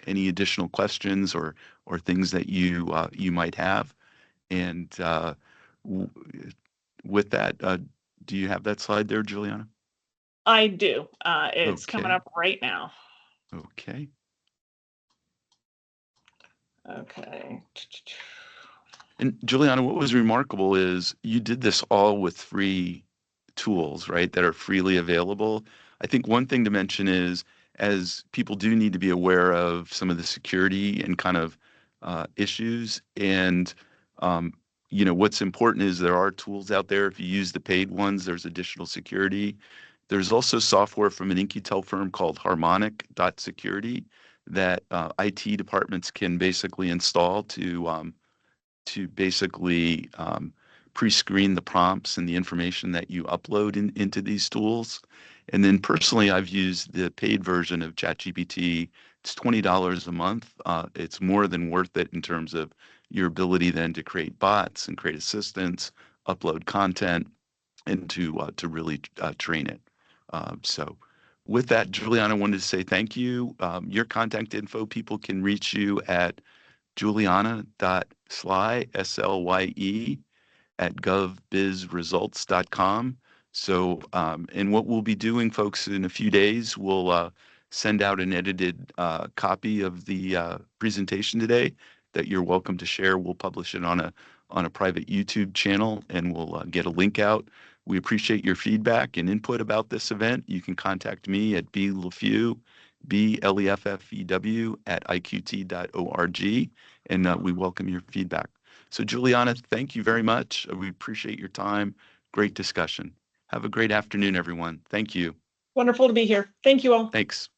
any additional questions or things that you might have. And w- with that, do you have that slide there, Juliana? I do. It's coming Okay. up right now. Okay. Okay. And Juliana, what was remarkable is you did this all with free tools, right, that are freely available. I think one thing to mention is, as people do need to be aware of some of the security and kind of issues. And, what's important is there are tools out there. If you use the paid ones, there's additional security. There's also software from an In-Q-Tel firm called Harmonic.security that IT departments can basically install to basically pre-screen the prompts and the information that you upload into these tools. And then personally, I've used the paid version of ChatGPT It's $20 a month. It's more than worth it in terms of your ability then to create bots and create assistants, upload content, and to really train it. So with that, Juliana, I wanted to say thank you. Your contact info, people can reach you at juliana.slye, SLYE, at govbizresults.com. So, and what we'll be doing, folks, in a few days, we'll send out an edited copy of the presentation today that you're welcome to share. We'll publish it on a private YouTube channel, and we'll get a link out. We appreciate your feedback and input about this event. You can contact me at bleffew, BLEFFEW, at iqt.org, and we welcome your feedback. So Juliana, thank you very much. We appreciate your time. Great discussion. Have a great afternoon, everyone. Thank you. Wonderful to be here. Thank you all. Thanks.